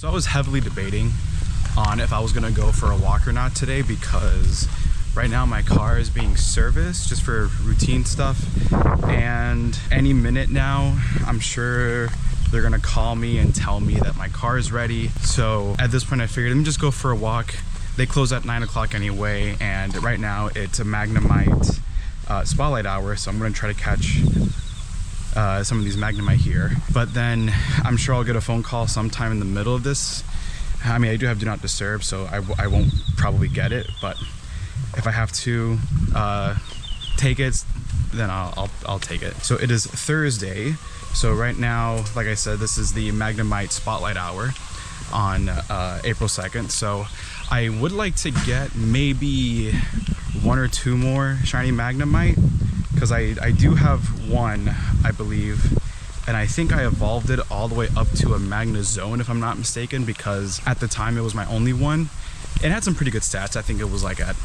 So I was heavily debating on if I was gonna go for a walk or not today, because right now my car is being serviced just for routine stuff, and any minute now I'm sure they're gonna call me and tell me that my car is ready. So at this point I figured let me just go for a walk. They close at 9 o'clock anyway, and right now it's a Magnemite spotlight hour, so I'm gonna try to catch some of these Magnemite here. But then I'm sure I'll get a phone call sometime in the middle of this. I mean, I do have do not disturb, so I won't probably get it, but if I have to take it, then I'll take it. So it is Thursday. So right now, like I said, this is the Magnemite Spotlight Hour on April 2nd. So I would like to get maybe 1 or 2 more shiny Magnemite, because I do have one, I believe, and I think I evolved it all the way up to a Magnezone, if I'm not mistaken, because at the time it was my only one. It had some pretty good stats. I think it was like at,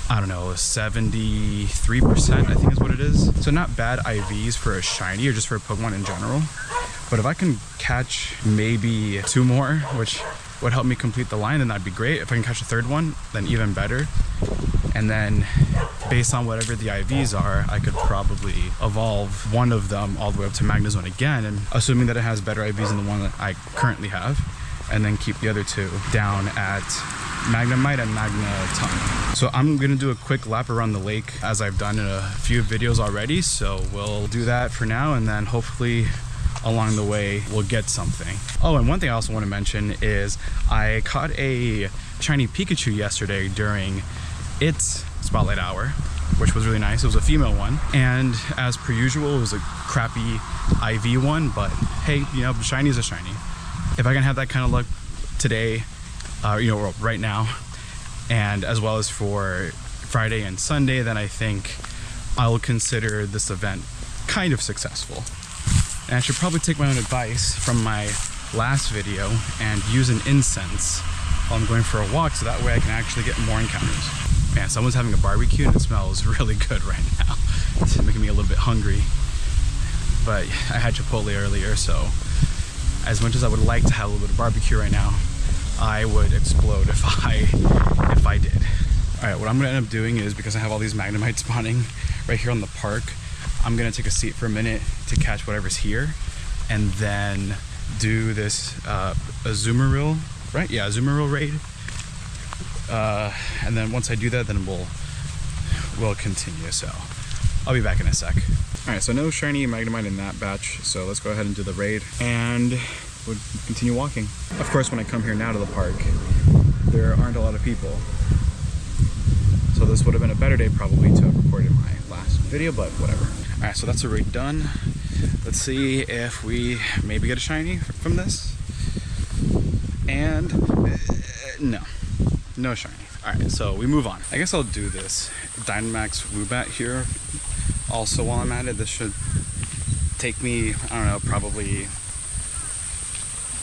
I don't know, 73%, I think is what it is. So not bad IVs for a shiny or just for a Pokemon in general. But if I can catch maybe 2 more, which would help me complete the line, then that'd be great. If I can catch a 3rd one, then even better. And then based on whatever the IVs are, I could probably evolve one of them all the way up to Magnezone again, and assuming that it has better IVs than the one that I currently have, and then keep the other 2 down at Magnemite and Magneton. So I'm gonna do a quick lap around the lake, as I've done in a few videos already. So we'll do that for now, and then hopefully along the way we'll get something. Oh, and one thing I also want to mention is I caught a shiny Pikachu yesterday during its spotlight hour, which was really nice. It was a female one, and as per usual it was a crappy IV one, but hey, you know, shiny is a shiny. If I can have that kind of luck today, you know, right now, and as well as for Friday and Sunday, then I think I'll consider this event kind of successful. And I should probably take my own advice from my last video and use an incense while I'm going for a walk, so that way I can actually get more encounters. Man, someone's having a barbecue and it smells really good right now. It's making me a little bit hungry. But I had Chipotle earlier, so as much as I would like to have a little bit of barbecue right now, I would explode if I did. All right, what I'm gonna end up doing is, because I have all these Magnemite spawning right here on the park, I'm gonna take a seat for a minute to catch whatever's here, and then do this Azumarill, right? Yeah, Azumarill raid. And then once I do that, then we'll continue. So I'll be back in a sec. All right, so no shiny Magnemite in that batch, so let's go ahead and do the raid, and we'll continue walking. Of course, when I come here now to the park, there aren't a lot of people, so this would have been a better day probably to have recorded my last video, but whatever. All right, so that's the raid done. Let's see if we maybe get a shiny from this. And no shiny. All right, so we move on. I guess I'll do this Dynamax Woobat here also while I'm at it. This should take me, I don't know, probably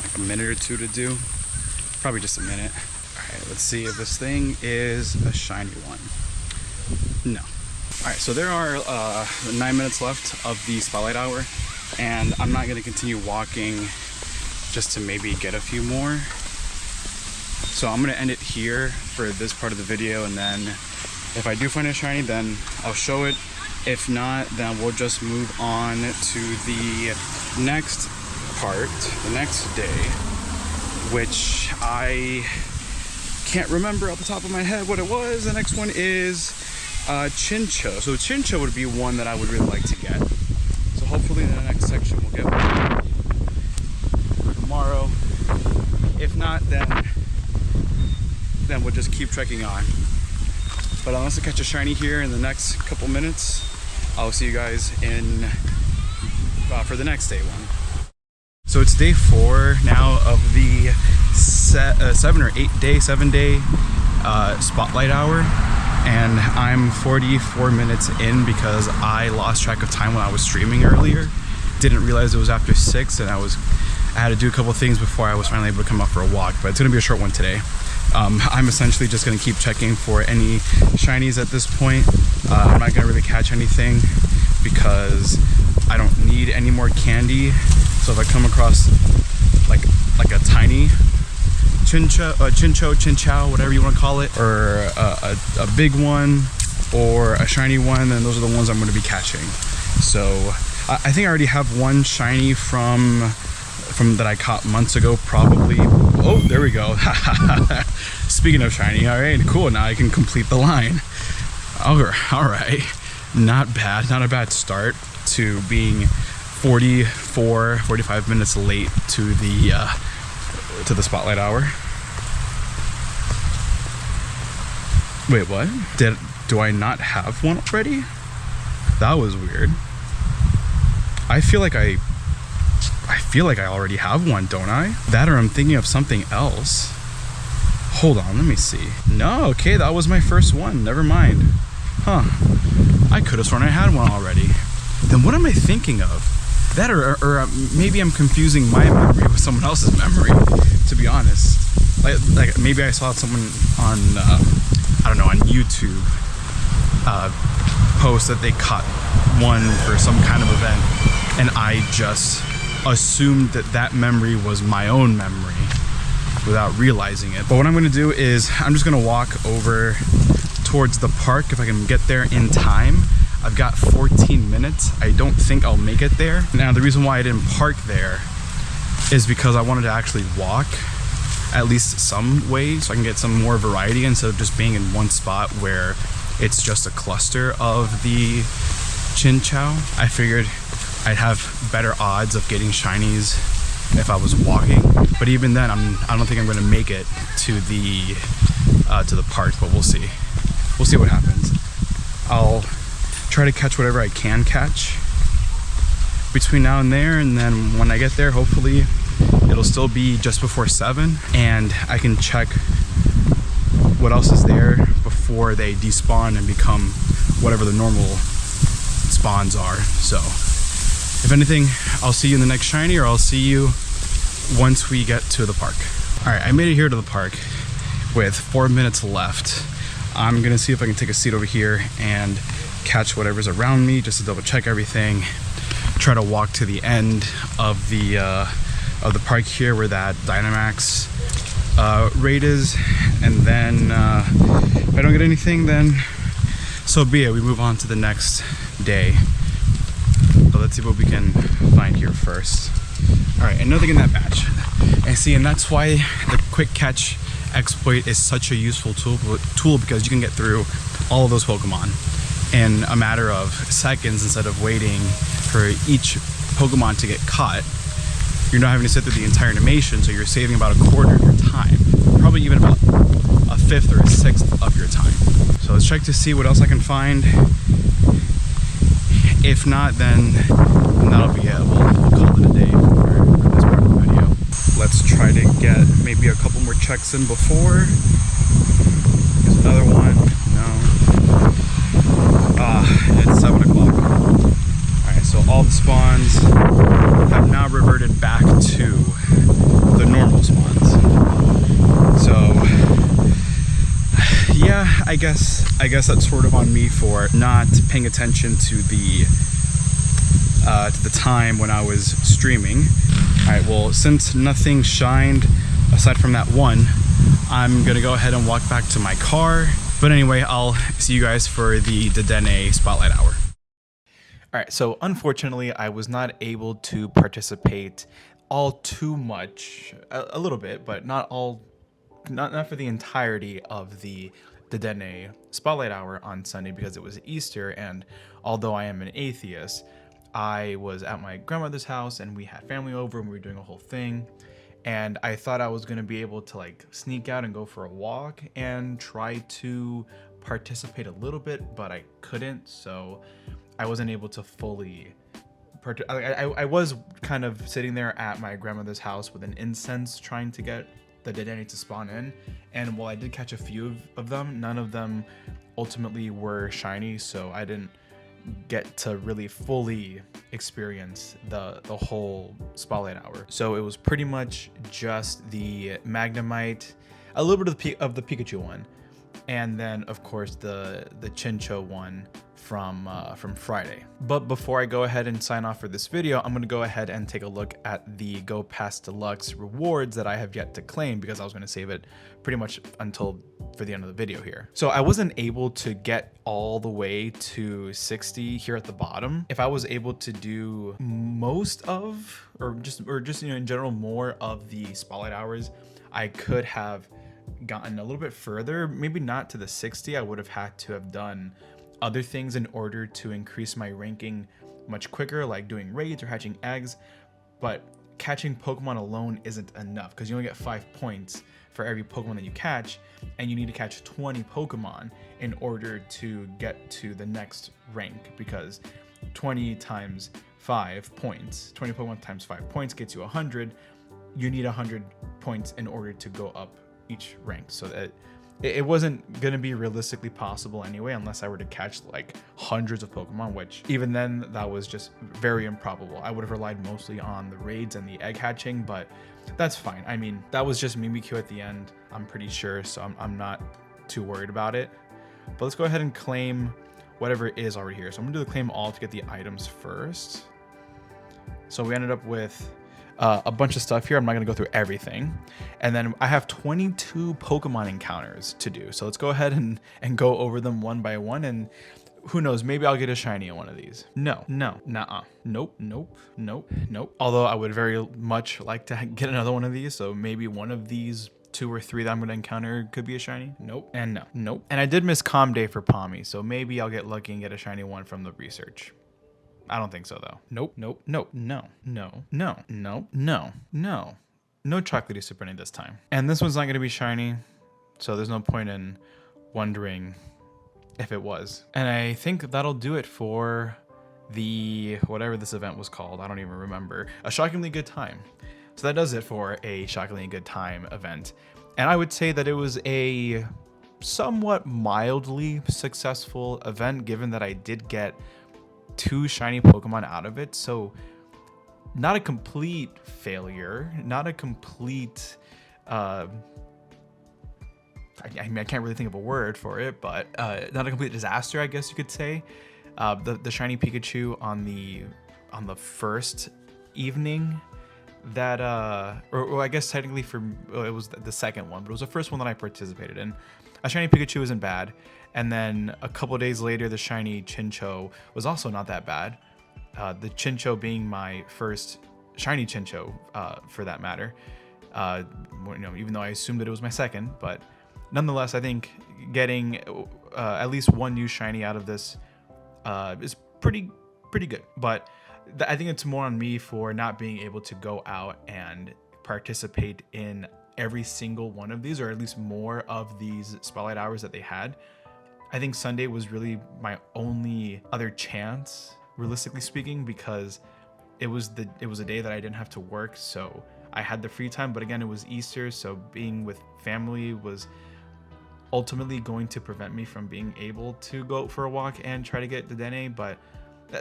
like a minute or 2 to do. Probably just a minute. All right, let's see if this thing is a shiny one. No. All right, so there are 9 minutes left of the spotlight hour, and I'm not gonna continue walking just to maybe get a few more. So I'm gonna end it here for this part of the video, and then if I do find a shiny, then I'll show it. If not, then we'll just move on to the next part, the next day, which I can't remember off the top of my head what it was. The next one is Chincho. So Chincho would be one that I would really like to get. So hopefully in the next section we'll get one tomorrow. If not, then we'll just keep trekking on. But unless I catch a shiny here in the next couple minutes, I'll see you guys in for the next day one. So it's day 4 now of the 7 day spotlight hour, and I'm 44 minutes in because I lost track of time when I was streaming earlier. Didn't realize it was after 6, and I had to do a couple things before I was finally able to come out for a walk, but it's gonna be a short one today. I'm essentially just gonna keep checking for any shinies at this point. I'm not gonna really catch anything because I don't need any more candy. So if I come across like a tiny Chinchou, whatever you want to call it, or a big one, or a shiny one, then those are the ones I'm going to be catching. So I think I already have one shiny from that I caught months ago, probably. Oh, there we go. Speaking of shiny, all right, cool. Now I can complete the line. All right, not bad. Not a bad start to being 45 minutes late to the spotlight hour. Wait, what? Do I not have one already? That was weird. I feel like I already have one, don't I? That, or I'm thinking of something else. Hold on, let me see. No, okay, that was my first one. Never mind. Huh. I could have sworn I had one already. Then what am I thinking of? That, or maybe I'm confusing my memory with someone else's memory, to be honest. Like maybe I saw someone on, I don't know, on YouTube post that they caught one for some kind of event, and I just assumed that memory was my own memory without realizing it. But what I'm going to do is I'm just going to walk over towards the park if I can get there in time. I've got 14 minutes. I don't think I'll make it there. Now, the reason why I didn't park there is because I wanted to actually walk at least some way so I can get some more variety instead of just being in one spot where it's just a cluster of the Chinchou. I figured I'd have better odds of getting shinies if I was walking, but even then I don't think I'm going to make it to the park, but we'll see what happens. I'll try to catch whatever I can catch between now and there, and then when I get there, hopefully it'll still be just before 7 and I can check what else is there before they despawn and become whatever the normal spawns are. So if anything, I'll see you in the next shiny, or I'll see you once we get to the park. All right, I made it here to the park with 4 minutes left. I'm gonna see if I can take a seat over here and catch whatever's around me just to double check everything. Try to walk to the end of the park here where that Dynamax raid is, and then if I don't get anything, then so be it. We move on to the next day. So let's see what we can find here first. All right, and nothing in that batch. And that's why the quick catch exploit is such a useful tool because you can get through all of those Pokemon in a matter of seconds instead of waiting for each Pokemon to get caught. You're not having to sit through the entire animation, so you're saving about a quarter of your time, probably even about a fifth or a sixth of your time. So let's check to see what else I can find. If not, then that'll be it. We'll call it a day for this part of the video. Let's try to get maybe a couple more checks in before. Here's another one. No. It's 7 o'clock. Alright, so all the spawns have now reverted back to the normal spawns. So yeah, I guess that's sort of on me for not paying attention to the time when I was streaming. All right, well, since nothing shined aside from that one, I'm gonna go ahead and walk back to my car. But anyway, I'll see you guys for the Dedenne Spotlight Hour. All right, so unfortunately, I was not able to participate all too much, a little bit, but not for the entirety of the Dedenne Spotlight Hour on Sunday because it was Easter, and although I am an atheist, I was at my grandmother's house and we had family over and we were doing a whole thing, and I thought I was going to be able to like sneak out and go for a walk and try to participate a little bit, but I couldn't, so I wasn't able to fully I was kind of sitting there at my grandmother's house with an incense trying to get the Dedenne to spawn in, and while I did catch a few of them, none of them ultimately were shiny, so I didn't get to really fully experience the whole Spotlight Hour. So it was pretty much just the Magnemite, a little bit of the Pikachu one, and then of course the Chincho one from Friday. But before I go ahead and sign off for this video, I'm gonna go ahead and take a look at the Go Pass Deluxe rewards that I have yet to claim, because I was gonna save it pretty much until for the end of the video here. So I wasn't able to get all the way to 60 here at the bottom. If I was able to do most of, or just you know, in general, more of the spotlight hours, I could have gotten a little bit further. Maybe not to the 60. I would have had to have done other things in order to increase my ranking much quicker, like doing raids or hatching eggs. But catching Pokemon alone isn't enough, because you only get 5 points for every Pokemon that you catch, and you need to catch 20 Pokemon in order to get to the next rank, because 20 times 5 points, 20 Pokemon times 5 points gets you 100. You need 100 points in order to go up each rank. So that it wasn't going to be realistically possible anyway, unless I were to catch like hundreds of Pokemon, which even then, that was just very improbable. I would have relied mostly on the raids and the egg hatching, but that's fine. I mean, that was just Mimikyu at the end, I'm pretty sure, so I'm not too worried about it. But let's go ahead and claim whatever is already here. So I'm gonna do the claim all to get the items first. So we ended up with a bunch of stuff here. I'm not gonna go through everything. And then I have 22 Pokemon encounters to do. So let's go ahead and go over them one by one, and who knows, maybe I'll get a shiny in one of these. No, nuh-uh, nope. Although I would very much like to get another one of these, so maybe one of these 2 or 3 that I'm gonna encounter could be a shiny. Nope, and no, nope. And I did miss Calm Day for Palmy, so maybe I'll get lucky and get a shiny one from the research. I don't think so though. Nope. No chocolatey Superni this time. And this one's not gonna be shiny, so there's no point in wondering if it was. And I think that'll do it for the, whatever this event was called, I don't even remember. A Shockingly Good Time. So that does it for a Shockingly Good Time event. And I would say that it was a somewhat mildly successful event, given that I did get 2 shiny Pokemon out of it. So not a complete failure, not a complete, I mean, I can't really think of a word for it, but not a complete disaster, I guess you could say. The shiny Pikachu on the first evening that, or I guess technically it was the second one, but it was the first one that I participated in. A shiny Pikachu isn't bad. And then a couple days later, the shiny Chincho was also not that bad. The Chincho being my first shiny Chincho, for that matter. You know, even though I assumed that it was my second, but nonetheless, I think getting at least one new shiny out of this is pretty good. But I think it's more on me for not being able to go out and participate in every single one of these, or at least more of these spotlight hours that they had. I think Sunday was really my only other chance, realistically speaking, because it was a day that I didn't have to work, so I had the free time. But again, it was Easter, so being with family was ultimately going to prevent me from being able to go out for a walk and try to get the Dedenne. But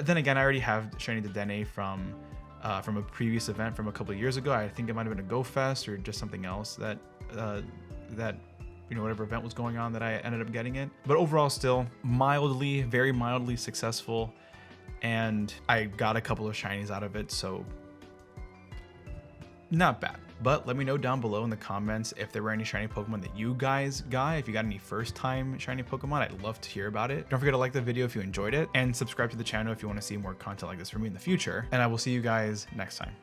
then again, I already have shiny Dedenne from a previous event from a couple of years ago. I think it might have been a Go Fest or just something else that you know, whatever event was going on that I ended up getting it. But overall, still very mildly successful, and I got a couple of shinies out of it, so not bad. But let me know down below in the comments if there were any shiny Pokemon that you guys got. If you got any first time shiny Pokemon, I'd love to hear about it. Don't forget to like the video if you enjoyed it, and subscribe to the channel if you want to see more content like this from me in the future. And I will see you guys next time.